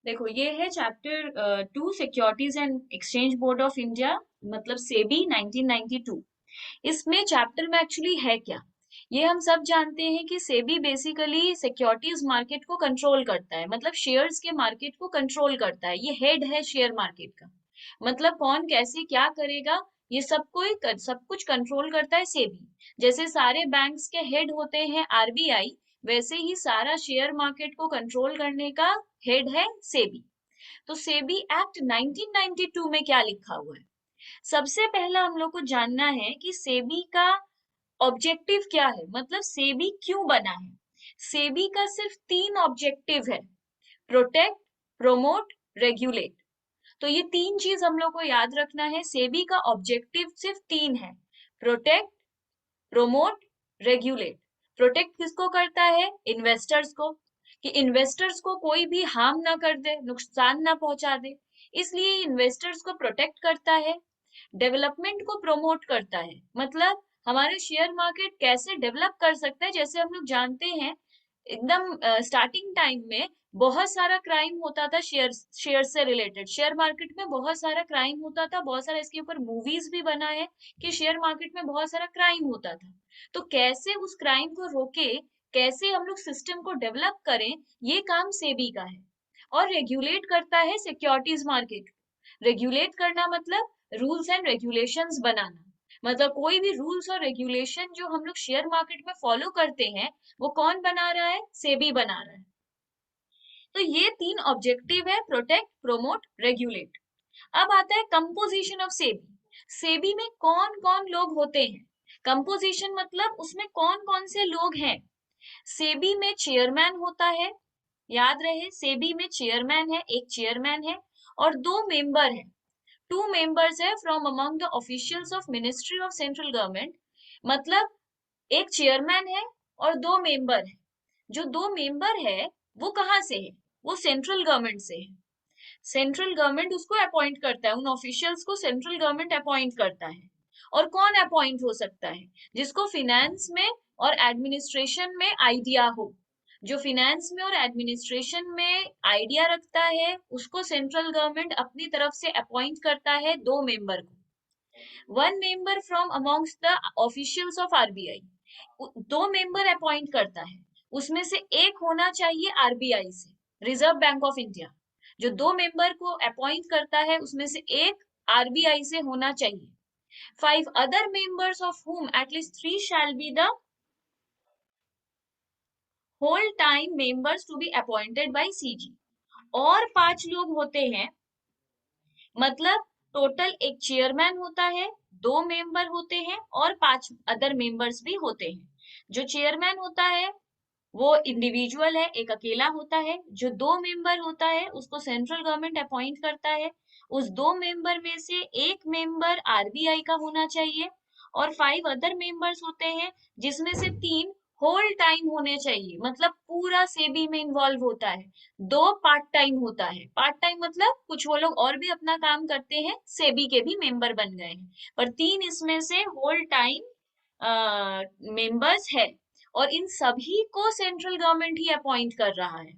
देखो, ये है chapter 2, securities and exchange board of India, मतलब सेबी 1992। इसमें चैप्टर में एक्चुअली है क्या, ये हम सब जानते हैं कि सेबी बेसिकली सिक्योरिटीज मार्केट को कंट्रोल करता है, मतलब शेयर्स के मार्केट को कंट्रोल करता है। ये हेड है शेयर मार्केट का, मतलब कौन कैसे क्या करेगा, ये सब कुछ कंट्रोल करता है सेबी। जैसे सारे बैंक्स के हेड होते हैं आरबीआई, वैसे ही सारा शेयर मार्केट को कंट्रोल करने का हेड है सेबी। तो सेबी एक्ट 1992 में क्या लिखा हुआ है? सबसे पहला हम लोग को जानना है कि सेबी का ऑब्जेक्टिव क्या है, मतलब सेबी क्यों बना है। सेबी का सिर्फ तीन ऑब्जेक्टिव है: प्रोटेक्ट, प्रोमोट, रेगुलेट। तो ये तीन चीज हम लोग को याद रखना है। सेबी का ऑब्जेक्टिव सिर्फ तीन है: प्रोटेक्ट, प्रोमोट, रेगुलेट। प्रोटेक्ट किसको करता है? इन्वेस्टर्स को, कि इन्वेस्टर्स को कोई भी हार्म ना कर दे, नुकसान ना पहुंचा दे, इसलिए इन्वेस्टर्स को प्रोटेक्ट करता है। डेवलपमेंट को प्रमोट करता है, मतलब हमारे शेयर मार्केट कैसे डेवलप कर सकता है। जैसे हम लोग जानते हैं, एकदम स्टार्टिंग टाइम में बहुत सारा क्राइम होता था शेयर से रिलेटेड। शेयर मार्केट में बहुत सारा क्राइम होता था, बहुत सारा इसके ऊपर मूवीज भी बना है कि शेयर मार्केट में बहुत सारा क्राइम होता था। तो कैसे उस क्राइम को रोके, कैसे हम लोग सिस्टम को डेवलप करें, ये काम सेबी का है। और रेगुलेट करता है सिक्योरिटीज मार्केट। रेगुलेट करना मतलब रूल्स एंड रेगुलेशंस बनाना, मतलब कोई भी रूल्स और रेगुलेशन जो हम लोग शेयर मार्केट में फॉलो करते हैं, वो कौन बना रहा है? सेबी बना रहा है। तो ये तीन ऑब्जेक्टिव है: प्रोटेक्ट, प्रोमोट, रेगुलेट। अब आता है कंपोजिशन ऑफ सेबी। सेबी में कौन कौन लोग होते हैं? कंपोजिशन मतलब उसमें कौन कौन से लोग हैं। सेबी में चेयरमैन होता है, याद रहे, सेबी में चेयरमैन है, एक चेयरमैन है, और दो मेंबर है। टू मेंबर्स है from among the officials of ministry of central government. मतलब एक चेयरमैन है और दो मेंबर है। जो दो मेंबर है वो कहाँ से है? वो सेंट्रल गवर्नमेंट से है। सेंट्रल गवर्नमेंट उसको अपॉइंट करता है, उन ऑफिशियल्स को सेंट्रल गवर्नमेंट अपॉइंट करता है। और कौन अपॉइंट हो सकता है? जिसको फिनेंस में और एडमिनिस्ट्रेशन में आइडिया हो। जो फिनेंस में और एडमिनिस्ट्रेशन में आइडिया रखता है, उसको सेंट्रल गवर्नमेंट अपनी तरफ से अपॉइंट करता है दो मेंबर को। One member from amongst the officials of RBI, दो मेंबर अपॉइंट करता है, उसमें से एक होना चाहिए आरबीआई से, रिजर्व बैंक ऑफ इंडिया। जो दो मेंबर को अपॉइंट करता है उसमें से एक आरबीआई से होना चाहिए। Five other members of whom at least three shall be the whole time members to be appointed by CG. और पांच लोग होते हैं, मतलब टोटल एक चेयरमैन होता है, दो मेंबर होते हैं और पांच अदर मेंबर्स भी होते हैं। जो चेयरमैन होता है वो इंडिविजुअल है, एक अकेला होता है। जो दो मेंबर होता है उसको सेंट्रल गवर्नमेंट अपॉइंट करता है। उस दो मेंबर में से एक मेंबर आरबीआई का होना चाहिए, और फाइव अदर मेंबर्स होते हैं, जिसमें से तीन होल टाइम होने चाहिए, मतलब पूरा सेबी में इन्वॉल्व होता है। दो पार्ट टाइम होता है। पार्ट टाइम मतलब कुछ वो लोग और भी अपना काम करते हैं, सेबी के भी मेंबर बन गए हैं, पर तीन इसमें से होल टाइम मेंबर्स है। और इन सभी को सेंट्रल गवर्नमेंट ही अपॉइंट कर रहा है।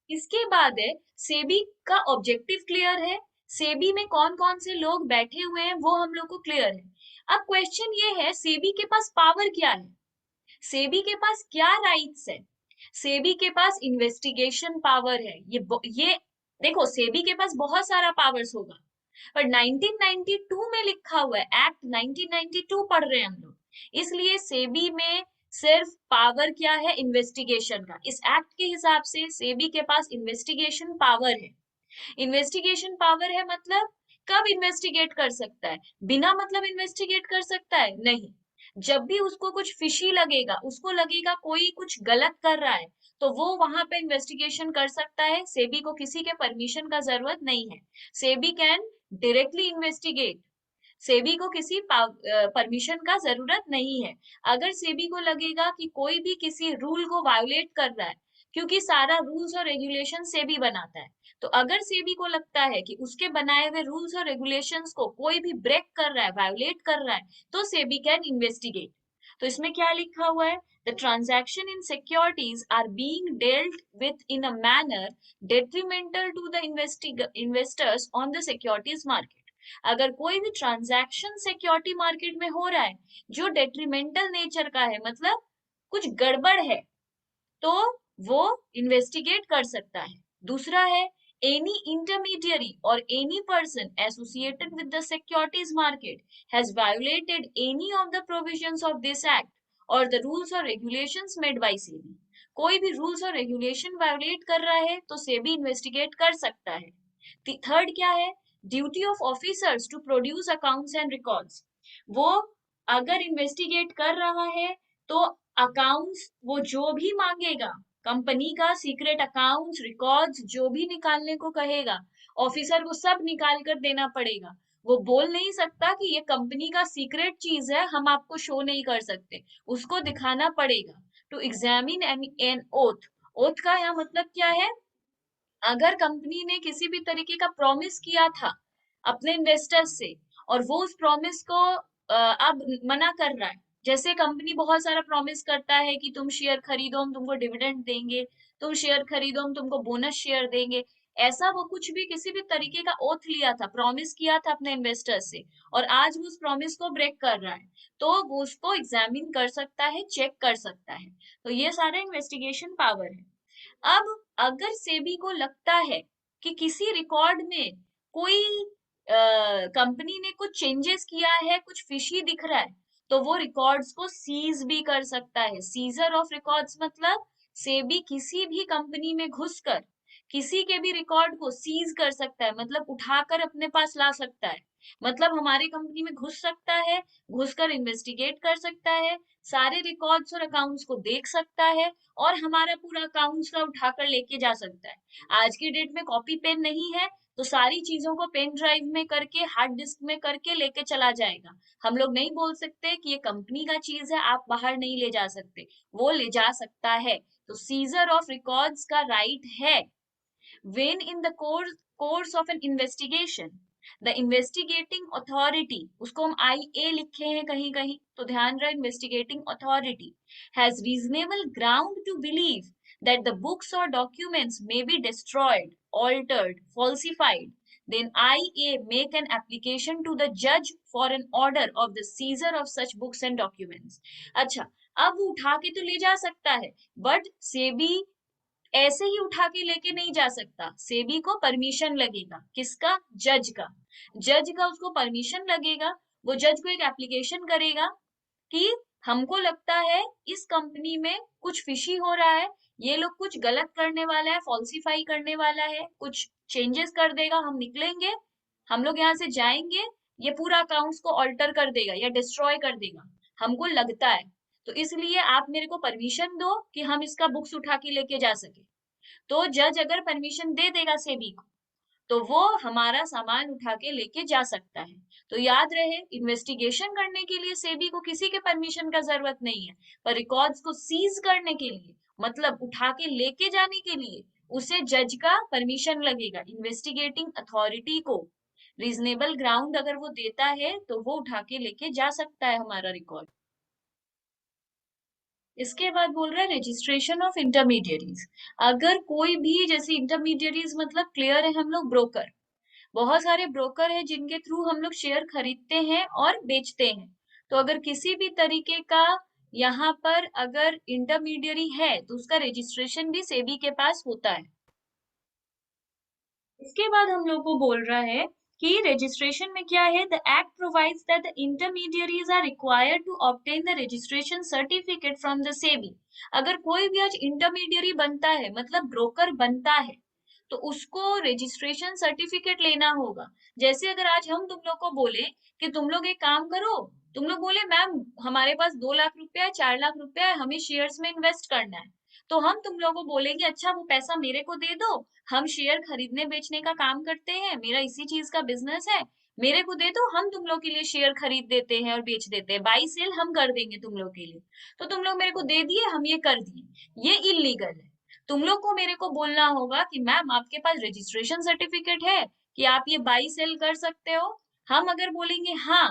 इसके बाद है, सेबी का ऑब्जेक्टिव क्लियर है, सेबी में कौन कौन से लोग बैठे हुए हैं वो हम लोग को क्लियर है। अब क्वेश्चन ये है, सेबी के पास पावर क्या है? सेबी के पास क्या राइट्स है? सेबी के पास इन्वेस्टिगेशन पावर है। ये देखो, सेबी के पास बहुत सारा पावर्स होगा, पर 1992 में लिखा हुआ है, एक्ट 1992 पढ़ रहे हैं हम लोग, इसलिए सेबी में सिर्फ पावर क्या है? इन्वेस्टिगेशन का। इस एक्ट के हिसाब से सेबी के पास इन्वेस्टिगेशन पावर है। इन्वेस्टिगेशन पावर है मतलब कब इन्वेस्टिगेट कर सकता है? बिना मतलब इन्वेस्टिगेट कर सकता है? नहीं। जब भी उसको कुछ फिशी लगेगा, उसको लगेगा कोई कुछ गलत कर रहा है, तो वो वहां पे इन्वेस्टिगेशन कर सकता है। सेबी को किसी के परमिशन का जरूरत नहीं है। SEBI can directly investigate. SEBI को किसी परमिशन का जरूरत नहीं है। अगर सेबी को लगेगा कि कोई भी किसी रूल को वायोलेट कर रहा है, क्योंकि सारा रूल्स और रेगुलेशन सेबी बनाता है, तो अगर सेबी को लगता है कि उसके बनाए हुए रूल्स और रेगुलेशंस को कोई भी ब्रेक कर रहा है, वायोलेट कर रहा है, तो सेबी कैन इन्वेस्टिगेट। तो इसमें क्या लिखा हुआ है? The transaction in securities are being dealt with in a manner detrimental to the investors on the securities market. अगर कोई भी ट्रांजैक्शन सिक्योरिटी मार्केट में हो रहा है जो डेट्रीमेंटल नेचर का है, मतलब कुछ गड़बड़ है, तो वो इन्वेस्टिगेट कर सकता है। दूसरा है, एनी इंटरमीडियरी और any person associated with the securities market has violated any of the provisions of this act और द रूल्स और रेगुलेशंस मेड बाय सेबी। कोई भी रूल्स और रेगुलेशन वायोलेट कर रहा है तो सेबी इन्वेस्टिगेट कर सकता है। थर्ड क्या है? Duty of officers to produce accounts and records. वो अगर इन्वेस्टिगेट कर रहा है तो अकाउंट्स वो जो भी मांगेगा, कंपनी का सीक्रेट अकाउंट्स रिकॉर्ड्स जो भी निकालने को कहेगा, ऑफिसर को सब निकाल कर देना पड़ेगा। वो बोल नहीं सकता कि ये कंपनी का सीक्रेट चीज है, हम आपको शो नहीं कर सकते, उसको दिखाना पड़ेगा। To examine an oath. Oath का यहाँ मतलब क्या है? अगर कंपनी ने किसी भी तरीके का प्रॉमिस किया था अपने इन्वेस्टर्स से और वो उस प्रॉमिस को अब मना कर रहा है, जैसे कंपनी बहुत सारा प्रॉमिस करता है कि तुम शेयर खरीदो हम तुमको डिविडेंड देंगे, तुम शेयर खरीदो हम तुमको बोनस शेयर देंगे, ऐसा वो कुछ भी किसी भी तरीके का ओथ लिया था, प्रॉमिस किया था अपने इन्वेस्टर्स से, और आज वो उस प्रॉमिस को ब्रेक कर रहा है, तो वो उसको एग्जामिन कर सकता है, चेक कर सकता है। तो ये सारा इन्वेस्टिगेशन पावर है। अब अगर सेबी को लगता है कि किसी रिकॉर्ड में कोई कंपनी ने कुछ चेंजेस किया है, कुछ फिशी दिख रहा है, तो वो रिकॉर्ड्स को सीज भी कर सकता है। सीजर ऑफ रिकॉर्ड्स मतलब सेबी किसी भी कंपनी में घुसकर किसी के भी रिकॉर्ड को सीज कर सकता है, मतलब उठाकर अपने पास ला सकता है। मतलब हमारी कंपनी में घुस सकता है, घुसकर इन्वेस्टिगेट कर सकता है, सारे रिकॉर्ड्स और अकाउंट्स को देख सकता है, और हमारा पूरा अकाउंट्स का उठाकर लेके जा सकता है। आज की डेट में कॉपी पेन नहीं है, तो सारी चीजों को पेन ड्राइव में करके हार्ड डिस्क में करके लेके चला जाएगा। हम लोग नहीं बोल सकते कि ये कंपनी का चीज है, आप बाहर नहीं ले जा सकते, वो ले जा सकता है। तो सीजर ऑफ रिकॉर्ड्स का राइट है। when in the course of an investigation the investigating authority, उसको हम IA लिखे हैं कहीं कहीं, तो ध्यान रहे, investigating authority has reasonable ground to believe that the books or documents may be destroyed, altered, falsified, then IA make an application to the judge for an order of the seizure of such books and documents। अच्छा, अब वो उठा के तो ले जा सकता है, बट सेबी ऐसे ही उठा के लेके नहीं जा सकता, सेबी को परमिशन लगेगा। किसका? जज का। जज का उसको परमिशन लगेगा। वो जज को एक एप्लीकेशन करेगा कि हमको लगता है इस कंपनी में कुछ फिशी हो रहा है, ये लोग कुछ गलत करने वाला है, फॉल्सिफाई करने वाला है, कुछ चेंजेस कर देगा, हम निकलेंगे, हम लोग यहाँ से जाएंगे, ये पूरा अकाउंट्स को ऑल्टर कर देगा या डिस्ट्रॉय कर देगा, हमको लगता है, तो इसलिए आप मेरे को परमिशन दो कि हम इसका बुक्स उठा के लेके जा सके। तो जज अगर परमिशन दे देगा सेबी को, तो वो हमारा सामान उठा के लेके जा सकता है। तो याद रहे, इन्वेस्टिगेशन करने के लिए सेबी को किसी के परमिशन का जरूरत नहीं है, पर रिकॉर्ड्स को सीज करने के लिए, मतलब उठा के लेके जाने के लिए, उसे जज का परमिशन लगेगा। इन्वेस्टिगेटिंग अथॉरिटी को रीजनेबल ग्राउंड अगर वो देता है तो वो उठा के लेके जा सकता है हमारा रिकॉर्ड। इसके बाद बोल रहा है रजिस्ट्रेशन ऑफ इंटरमीडियरीज। अगर कोई भी, जैसे इंटरमीडियरीज मतलब क्लियर है, हम लोग ब्रोकर, बहुत सारे ब्रोकर है जिनके थ्रू हम लोग शेयर खरीदते हैं और बेचते हैं। तो अगर किसी भी तरीके का यहाँ पर अगर इंटरमीडियरी है तो उसका रजिस्ट्रेशन भी सेबी के पास होता है। इसके बाद हम लोग को बोल रहा है कि रजिस्ट्रेशन में क्या है, the act provides that the intermediaries are required to obtain the registration certificate from the SEBI. अगर कोई भी आज इंटरमीडियरी बनता है, मतलब ब्रोकर बनता है, तो उसको रजिस्ट्रेशन सर्टिफिकेट लेना होगा। जैसे अगर आज हम तुम लोग को बोले कि तुम लोग एक काम करो, तुम लोग बोले मैम हमारे पास 2 लाख रुपया 4 लाख रुपया है, हमें शेयर्स में इन्वेस्ट करना है, तो हम तुम लोग को बोलेंगे अच्छा वो पैसा मेरे को दे दो, हम शेयर खरीदने बेचने का काम करते हैं, मेरा इसी चीज का बिजनेस है, मेरे को दे दो, हम तुम लोग के लिए शेयर खरीद देते हैं और बेच देते हैं, बाई सेल हम कर देंगे तुम लोग के लिए। तो तुम लोग मेरे को दे दिए, हम ये कर दिए, ये इलीगल है। तुम लोग को मेरे को बोलना होगा कि मैम आपके पास रजिस्ट्रेशन सर्टिफिकेट है कि आप ये बाई सेल कर सकते हो। हम अगर बोलेंगे हाँ,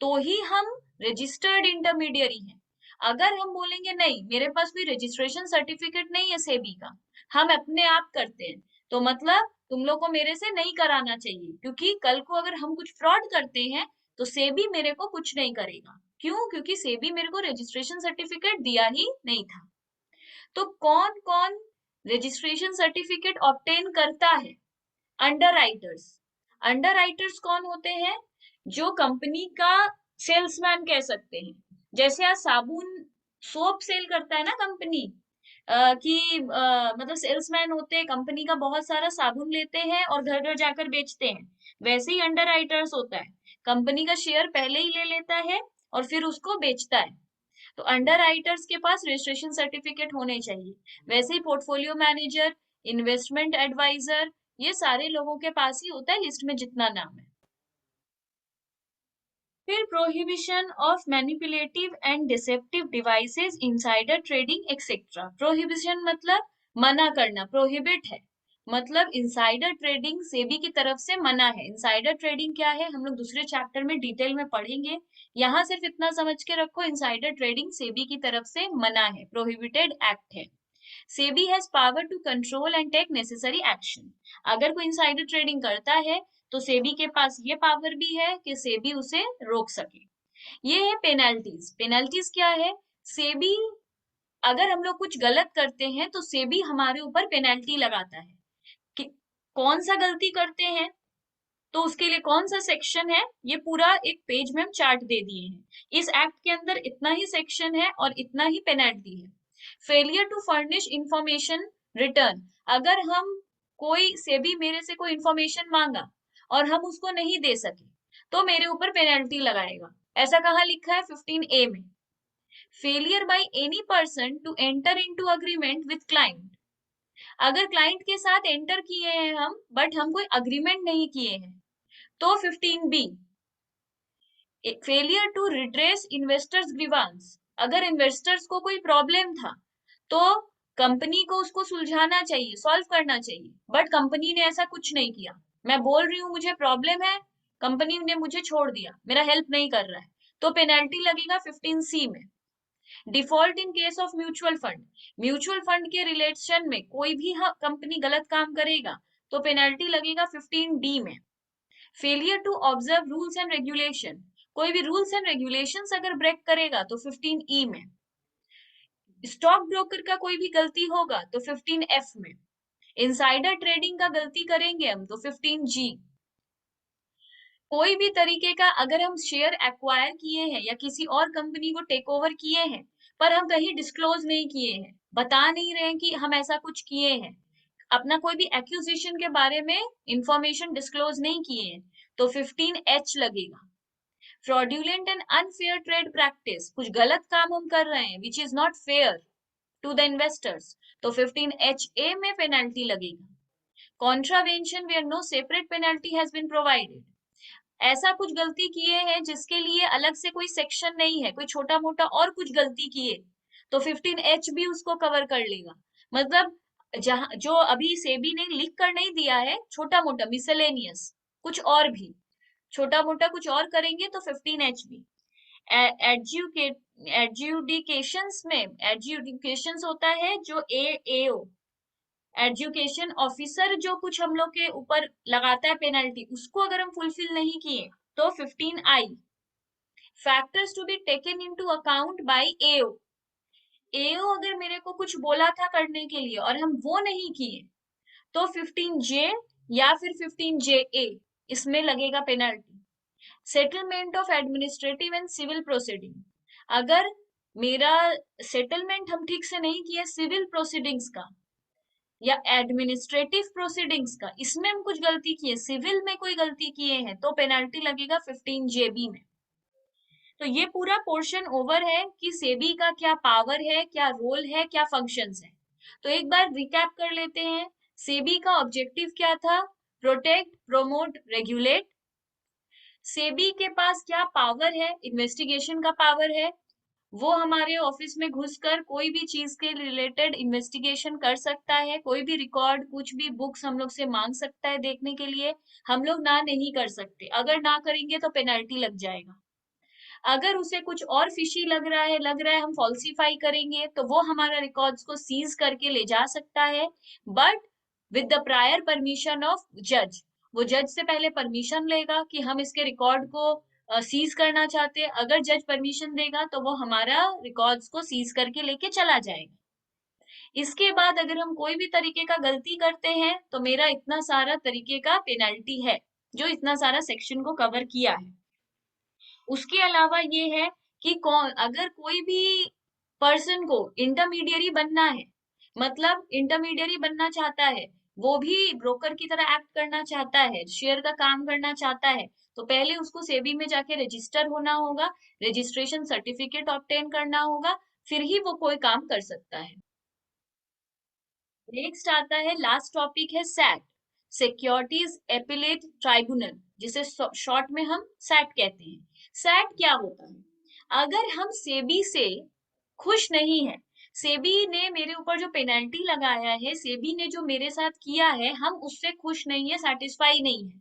तो ही हम रजिस्टर्ड इंटरमीडियरी हैं। अगर हम बोलेंगे नहीं मेरे पास कोई रजिस्ट्रेशन सर्टिफिकेट नहीं है सेबी का, हम अपने आप करते हैं, तो मतलब तुम लोग को मेरे से नहीं कराना चाहिए, क्योंकि कल को अगर हम कुछ फ्रॉड करते हैं तो सेबी मेरे को कुछ नहीं करेगा। क्यों? क्योंकि सेबी मेरे को रजिस्ट्रेशन सर्टिफिकेट दिया ही नहीं था। तो कौन कौन रजिस्ट्रेशन सर्टिफिकेट ऑब्टेन करता है? Under writers. अंडर राइटर्स कौन होते हैं? जो कंपनी का सेल्समैन कह सकते हैं। जैसे आज साबुन, सोप सेल करता है ना कंपनी, मतलब सेल्समैन होते हैं, कंपनी का बहुत सारा साबुन लेते हैं और घर घर जाकर बेचते हैं। वैसे ही अंडर राइटर्स होता है, कंपनी का शेयर पहले ही ले लेता है और फिर उसको बेचता है। तो अंडर राइटर्स के पास रजिस्ट्रेशन सर्टिफिकेट होने चाहिए। वैसे ही पोर्टफोलियो मैनेजर, इन्वेस्टमेंट एडवाइजर, ये सारे लोगों के पास ही होता है, लिस्ट में जितना नाम है। फिर prohibition of manipulative and deceptive devices, insider trading etcetera. Prohibition मतलब मना करना, प्रोहिबिट है मतलब इनसाइडर ट्रेडिंग सेबी की तरफ से मना है। इनसाइडर ट्रेडिंग क्या है हम लोग दूसरे चैप्टर में डिटेल में पढ़ेंगे, यहाँ सिर्फ इतना समझ के रखो, इनसाइडर ट्रेडिंग सेबी की तरफ से मना है, प्रोहिबिटेड एक्ट है। SEBI has power to control and take necessary action. अगर कोई इनसाइडर ट्रेडिंग करता है तो सेबी के पास ये पावर भी है कि सेबी उसे रोक सके। ये है पेनल्टीज। पेनल्टीज क्या है? सेबी, अगर हम लोग कुछ गलत करते हैं तो सेबी हमारे ऊपर पेनल्टी लगाता है कि कौन सा गलती करते हैं, तो उसके लिए कौन सा सेक्शन है, ये पूरा एक पेज में हम चार्ट दे दिए हैं। इस एक्ट के अंदर इतना ही सेक्शन है और इतना ही पेनल्टी है। Failure to furnish information return. अगर हम, कोई सेबी मेरे से कोई इंफॉर्मेशन मांगा और हम उसको नहीं दे सके तो मेरे ऊपर पेनल्टी लगाएगा। ऐसा कहाँ लिखा है? 15A में। Failure by any person to enter into agreement with client. अगर क्लाइंट के साथ एंटर किए हैं हम बट हम कोई अग्रीमेंट नहीं किए हैं तो 15B। Failure to redress investors grievance. अगर इन्वेस्टर्स को कोई प्रॉब्लम था तो कंपनी को उसको सुलझाना चाहिए, सॉल्व करना चाहिए, बट कंपनी ने ऐसा कुछ नहीं किया। मैं बोल रही हूँ मुझे प्रॉब्लम है, कंपनी ने मुझे छोड़ दिया, मेरा हेल्प नहीं कर रहा है, तो पेनल्टी लगेगा 15C में। Default in case of mutual fund. Mutual fund के रिलेशन में कोई भी कंपनी गलत काम करेगा तो पेनल्टी लगेगा 15D में। Failure to observe rules and regulation. कोई भी रूल्स एंड रेगुलेशंस अगर ब्रेक करेगा तो 15E में। स्टॉक ब्रोकर का कोई भी गलती होगा तो 15F में। इनसाइडर ट्रेडिंग का गलती करेंगे हम तो 15G। कोई भी तरीके का अगर हम शेयर एक्वायर किए हैं या किसी और कंपनी को टेक ओवर किए हैं पर हम कहीं डिस्क्लोज नहीं किए हैं, बता नहीं रहे हैं कि हम ऐसा कुछ किए हैं, अपना कोई भी एक्यूजिशन के बारे में इंफॉर्मेशन डिस्क्लोज नहीं किए हैं तो 15H लगेगा। Fraudulent and unfair trade practice, कुछ गलत काम हम कर रहे हैं which is not fair to the investors तो 15HA में पेनल्टी लगेगी। Contravention where no separate penalty has been provided. ऐसा कुछ गलती किए हैं जिसके लिए अलग से कोई सेक्शन नहीं है, कोई छोटा मोटा और कुछ गलती किए तो 15H भी उसको कवर कर लेगा। मतलब जहां जो अभी सेबी ने लिख कर नहीं दिया है, छोटा मोटा मिसलेनियस कुछ और भी, छोटा मोटा कुछ और करेंगे तो 15H भी। एडजुडिकेशंस में, एडजुडिकेशंस होता है जो AO, एजुकेशन ऑफिसर, जो कुछ हम लोग के ऊपर लगाता है पेनल्टी, उसको अगर हम फुलफिल नहीं किए तो 15I। Factors to be taken into account by AO। AO अगर मेरे को कुछ बोला था करने के लिए और हम वो नहीं किए तो 15J या फिर 15JA, इसमें लगेगा penalty. Settlement of administrative and civil proceeding. अगर मेरा सेटलमेंट हम ठीक से नहीं किए सिविल प्रोसीडिंग्स का या एडमिनिस्ट्रेटिव प्रोसीडिंग्स का, इसमें हम कुछ गलती किए, सिविल में कोई गलती किए हैं तो पेनल्टी लगेगा 15JB में। तो ये पूरा पोर्शन ओवर है कि सेबी का क्या पावर है, क्या रोल है, क्या फंक्शंस है। तो एक बार रिकैप कर लेते हैं। सेबी का ऑब्जेक्टिव क्या था? Protect, promote, regulate. सेबी के पास क्या पावर है? इन्वेस्टिगेशन का पावर है। वो हमारे ऑफिस में घुसकर कोई भी चीज के रिलेटेड इन्वेस्टिगेशन कर सकता है, कोई भी रिकॉर्ड, कुछ भी बुक्स हम लोग से मांग सकता है देखने के लिए। हम लोग ना नहीं कर सकते, अगर ना करेंगे तो पेनल्टी लग जाएगा। अगर उसे कुछ और फिशी लग रहा है हम फॉल्सिफाई करेंगे, तो वो हमारा रिकॉर्ड्स को सीज करके ले जा सकता है, but with the prior permission of जज। वो जज से पहले परमिशन लेगा कि हम इसके रिकॉर्ड को सीज करना चाहते हैं। अगर जज परमिशन देगा तो वो हमारा रिकॉर्ड्स को सीज करके लेके चला जाएगा। इसके बाद अगर हम कोई भी तरीके का गलती करते हैं तो मेरा इतना सारा तरीके का पेनल्टी है, जो इतना सारा सेक्शन को कवर किया है। उसके अलावा ये है कि कौन, अगर कोई भी पर्सन को इंटरमीडियरी बनना है, मतलब इंटरमीडियरी बनना चाहता है, वो भी ब्रोकर की तरह एक्ट करना चाहता है, शेयर का काम करना चाहता है, तो पहले उसको सेबी में जाके रजिस्टर होना होगा, रजिस्ट्रेशन सर्टिफिकेट ऑब्टेन करना होगा, फिर ही वो कोई काम कर सकता है। नेक्स्ट आता है, लास्ट टॉपिक है सैट, सिक्योरिटीज एपिलेट ट्राइब्यूनल, जिसे शॉर्ट में हम सैट कहते हैं। सैट क्या होता है? अगर हम सेबी से खुश नहीं है, सेबी ने मेरे ऊपर जो पेनल्टी लगाया है, सेबी ने जो मेरे साथ किया है, हम उससे खुश नहीं है, सेटिस्फाई नहीं है,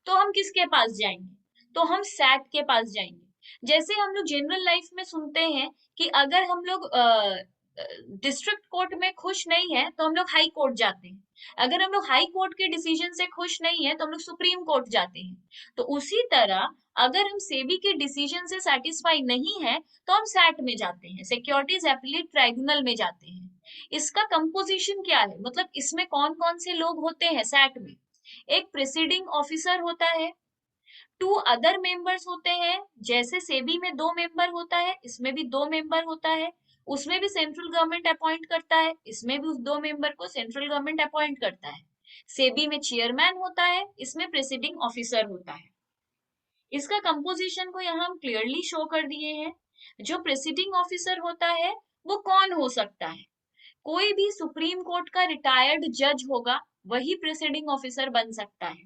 तो हम किसके पास जाएंगे? तो हम सैट के पास जाएंगे। जैसे हम लोग जनरल लाइफ में सुनते हैं कि अगर हम लोग डिस्ट्रिक्ट कोर्ट में खुश नहीं है तो हम लोग हाई कोर्ट जाते हैं, अगर हम लोग हाई कोर्ट के डिसीजन से खुश नहीं है तो हम लोग सुप्रीम कोर्ट जाते हैं। तो उसी तरह अगर हम सेबी के डिसीजन से सेटिस्फाई नहीं है तो हम सैट में जाते हैं, सिक्योरिटीज एपीलेट ट्राइब्यूनल में जाते हैं। इसका कंपोजिशन क्या है, मतलब इसमें कौन कौन से लोग होते हैं सैट में? एक प्रिसीडिंग ऑफिसर होता है, टू अदर मेंबर्स होते हैं, जैसे सेबी में 2 मेंबर होता है, इसमें भी 2 मेंबर होता है, उसमें भी सेंट्रल गवर्नमेंट अपॉइंट करता है, इसमें भी उस 2 मेंबर को सेंट्रल गवर्नमेंट अपॉइंट करता है। सेबी में चेयरमैन होता है, इसमें प्रेसिडिंग ऑफिसर होता है। इसका कंपोजिशन को यहाँ हम क्लियरली शो कर दिए हैं। जो प्रेसिडिंग ऑफिसर होता है वो कौन हो सकता है? कोई भी सुप्रीम कोर्ट का रिटायर्ड जज होगा, वही प्रेसिडिंग ऑफिसर बन सकता है,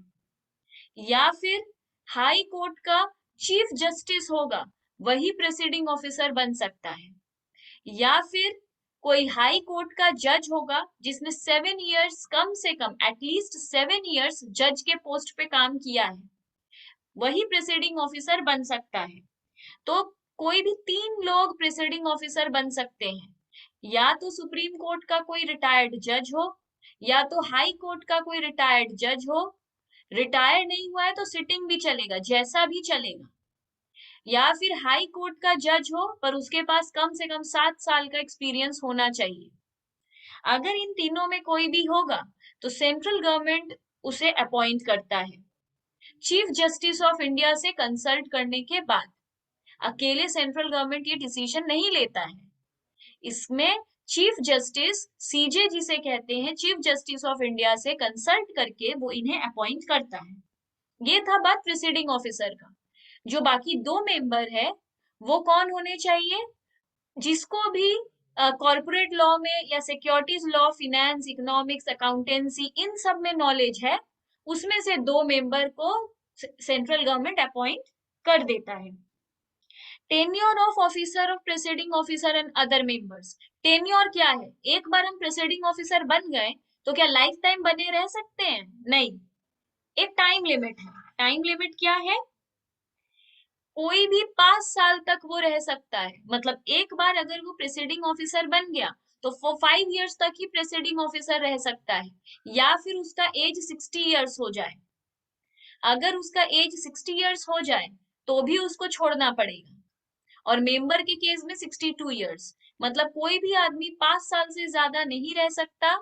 या फिर हाई कोर्ट का चीफ जस्टिस होगा, वही प्रेसिडिंग ऑफिसर बन सकता है, या फिर कोई हाई कोर्ट का जज होगा जिसने 7 इयर्स, कम से कम एटलीस्ट 7 इयर्स जज के पोस्ट पे काम किया है, वही प्रेसिडिंग ऑफिसर बन सकता है। तो कोई भी 3 लोग प्रेसिडिंग ऑफिसर बन सकते हैं, या तो सुप्रीम कोर्ट का कोई रिटायर्ड जज हो, या तो हाई कोर्ट का कोई रिटायर्ड जज हो, रिटायर नहीं हुआ है तो सिटिंग भी चलेगा, जैसा भी चलेगा, या फिर हाई कोर्ट का जज हो पर उसके पास कम से कम 7 साल का एक्सपीरियंस होना चाहिए। अगर इन तीनों में कोई भी होगा तो सेंट्रल गवर्नमेंट उसे अपॉइंट करता है, चीफ जस्टिस ऑफ इंडिया से कंसल्ट करने के बाद। अकेले सेंट्रल गवर्नमेंट ये डिसीजन नहीं लेता है, इसमें चीफ जस्टिस, सीजे जिसे कहते हैं, चीफ जस्टिस ऑफ इंडिया से कंसल्ट करके वो इन्हें अपॉइंट करता है। ये था बात प्रिसीडिंग ऑफिसर का। जो बाकी 2 मेंबर है वो कौन होने चाहिए? जिसको भी कॉर्पोरेट लॉ में या securities law, finance, economics, accountancy, इन सब में नॉलेज है, उसमें से 2 मेंबर को सेंट्रल गवर्नमेंट अपॉइंट कर देता है। Tenure of officer of presiding officer and other members. Tenure क्या है? एक बार हम प्रिसाइडिंग ऑफिसर बन गए तो क्या लाइफ टाइम बने रह सकते हैं? नहीं, एक टाइम लिमिट है। टाइम लिमिट क्या है? कोई भी 5 साल तक वो रह सकता है, मतलब एक बार अगर वो प्रिसीडिंग ऑफिसर बन गया तो वो 5 इयर्स तक ही प्रिसीडिंग ऑफिसर रह सकता है, या फिर उसका एज 60 इयर्स हो जाए। अगर उसका एज 60 इयर्स हो जाए तो भी उसको छोड़ना पड़ेगा। और मेंबर के केस में 62 इयर्स, मतलब कोई भी आदमी 5 साल से ज्यादा नहीं रह सकता।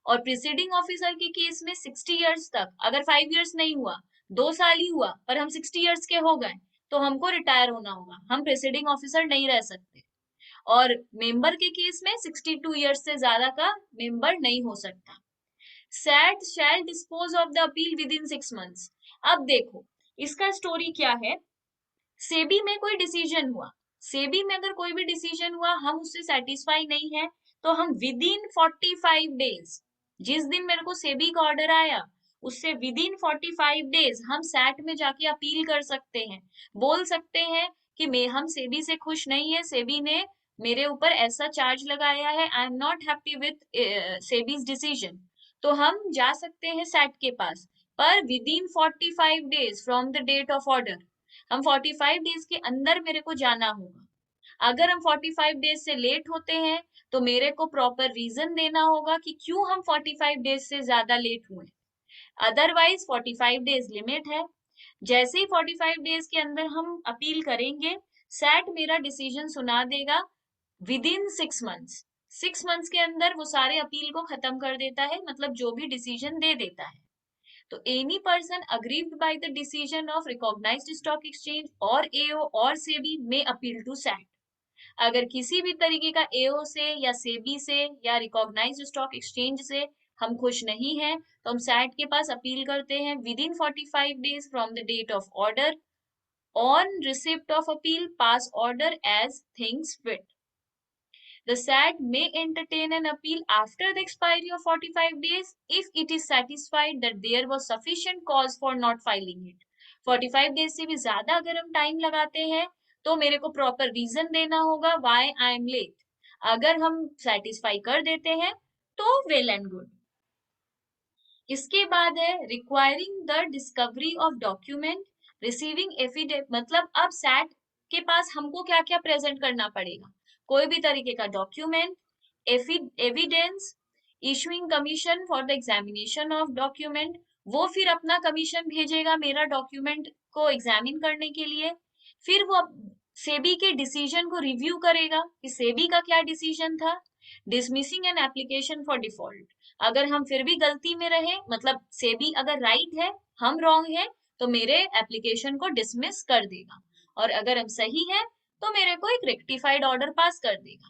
और प्रिसीडिंग ऑफिसर के केस में 60 इयर्स तक, अगर 5 इयर्स नहीं हुआ, 2 साल ही हुआ पर हम 60 इयर्स के हो गए, तो हमको रिटायर होना होगा, हम प्रेसिडिंग ऑफिसर नहीं रह सकते। और मेंबर के केस में 62 इयर्स से ज्यादा का मेंबर नहीं हो सकता। SAT shall dispose of the appeal within 6 months. अब देखो इसका स्टोरी क्या है। सेबी में कोई डिसीजन हुआ, सेबी में अगर कोई भी डिसीजन हुआ, हम उससे सेटिस्फाई नहीं है, तो हम विद इन 45 डेज, जिस दिन मेरे को सेबी का ऑर्डर आया उससे विद इन 45 डेज हम सैट में जाके अपील कर सकते हैं, बोल सकते हैं कि हम सेबी से खुश नहीं है, सेबी ने मेरे ऊपर ऐसा चार्ज लगाया है, I am not happy with SEBI's decision. तो हम जा सकते हैं सैट के पास, पर within 45 days from the date of order. हम 45 डेज के अंदर मेरे को जाना होगा। अगर हम 45 डेज से लेट होते हैं तो मेरे को प्रॉपर रीजन देना होगा कि क्यों हम 45 डेज से ज्यादा लेट हुए। अदरवाइज 45 डेज लिमिट है। जैसे ही 45 डेज के अंदर हम अपील करेंगे, सैट मेरा डिसीजन सुना देगा विद इन 6 मंथ्स। 6 मंथ्स के अंदर वो सारे अपील को खत्म कर देता है, मतलब जो भी डिसीजन दे देता है। तो any person aggrieved by the decision of recognised stock exchange और एओ और सेबी में अपील टू सैट। अगर किसी भी तरीके का एओ से या सेबी से या रिकॉग्नाइज्ड स्टॉक एक्सचेंज से हम खुश नहीं हैं, तो हम सैट के पास अपील करते हैं within 45 days from the date of order. On receipt of appeal, pass order as things fit. The SAT may entertain an appeal after the expiry of 45 days if it is satisfied that there was sufficient cause for not filing it. 45 days से भी ज्यादा अगर हम time लगाते हैं तो मेरे को प्रॉपर रीजन देना होगा why I am late. अगर हम सेटिस्फाई कर देते हैं तो वेल एंड गुड। इसके बाद है requiring the discovery of document, receiving affidavit. मतलब अब सैट के पास हमको क्या क्या प्रेजेंट करना पड़ेगा, कोई भी तरीके का document, evidence, issuing commission for the examination of document. वो फिर अपना कमीशन भेजेगा मेरा डॉक्यूमेंट को एग्जामिन करने के लिए। फिर वो सेबी के डिसीजन को रिव्यू करेगा कि सेबी का क्या डिसीजन था। Dismissing an application for default, अगर हम फिर भी गलती में रहे, मतलब सेबी अगर राइट है हम रॉन्ग है, तो मेरे एप्लीकेशन को डिसमिस कर देगा, और अगर हम सही है तो मेरे को एक रेक्टिफाइड ऑर्डर पास कर देगा।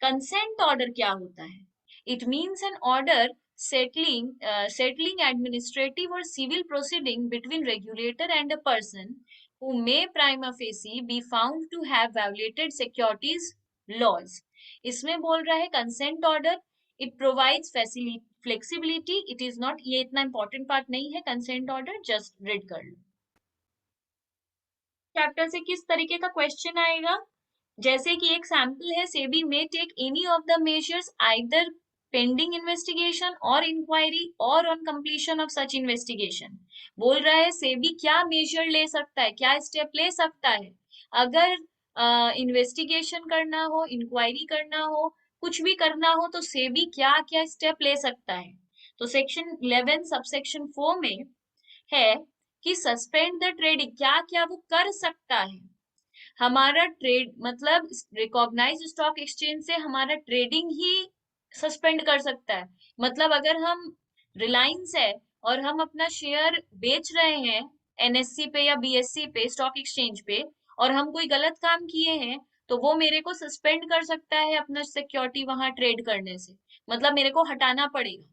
कंसेंट ऑर्डर क्या होता है? It means an order settling administrative or civil proceeding between regulator and a person who may prima facie be found to have violated securities laws. इसमें बोल रहा है consent order, it provides flexibility, it is not, ये इतना important part नहीं है consent order, just read कर लो। Chapter से किस तरीके का क्वेश्चन आएगा? जैसे कि एक सैंपल है, सेबी में take any of the measures either pending investigation or inquiry or on completion of such investigation. बोल रहा है सेबी क्या मेजर ले सकता है, क्या स्टेप ले सकता है अगर इन्वेस्टिगेशन करना हो, इंक्वायरी करना हो, कुछ भी करना हो, तो सेबी क्या क्या स्टेप ले सकता है। तो सेक्शन 11 सबसेक्शन 4 में है कि सस्पेंड द ट्रेडिंग, क्या क्या वो कर सकता है। हमारा ट्रेड मतलब रिकॉग्नाइज स्टॉक एक्सचेंज से हमारा ट्रेडिंग ही सस्पेंड कर सकता है। मतलब अगर हम रिलायंस है और हम अपना शेयर बेच रहे हैं एनएससी पे या बीएससी पे, स्टॉक एक्सचेंज पे, और हम कोई गलत काम किए हैं, तो वो मेरे को सस्पेंड कर सकता है अपना सिक्योरिटी वहां ट्रेड करने से, मतलब मेरे को हटाना पड़ेगा।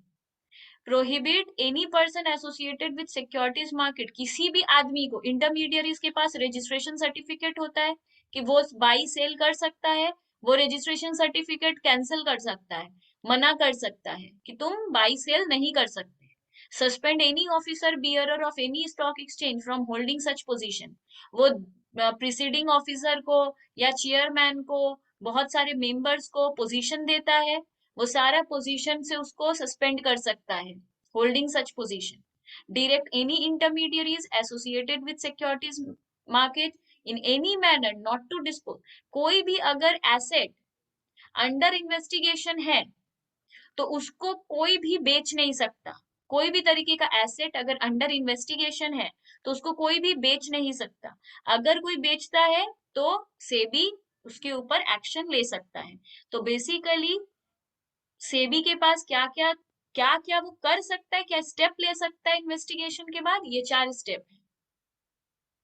Prohibit any person associated with securities market, किसी भी आदमी को, इंटरमीडियरीज के पास रजिस्ट्रेशन सर्टिफिकेट होता है कि वो बाई सेल कर सकता है, वो रजिस्ट्रेशन सर्टिफिकेट कैंसिल कर सकता है, मना कर सकता है कि तुम बाई सेल नहीं कर सकते। Suspend any officer bearer of any stock exchange from holding such position, वो प्रिसीडिंग ऑफिसर को या चेयरमैन को, बहुत सारे मेंबर्स को पोजीशन देता है, वो सारा पोजीशन से उसको सस्पेंड कर सकता है, holding such position. Direct any intermediaries associated with securities market in any manner not to dispose, कोई भी अगर एसेट अंडर इन्वेस्टिगेशन है तो उसको कोई भी बेच नहीं सकता। कोई भी तरीके का एसेट अगर अंडर इन्वेस्टिगेशन है तो उसको कोई भी बेच नहीं सकता। अगर कोई बेचता है तो सेबी उसके ऊपर एक्शन ले सकता है। तो बेसिकली सेबी के पास क्या क्या वो कर सकता है, क्या स्टेप ले सकता है इन्वेस्टिगेशन के बाद, ये 4 स्टेप है।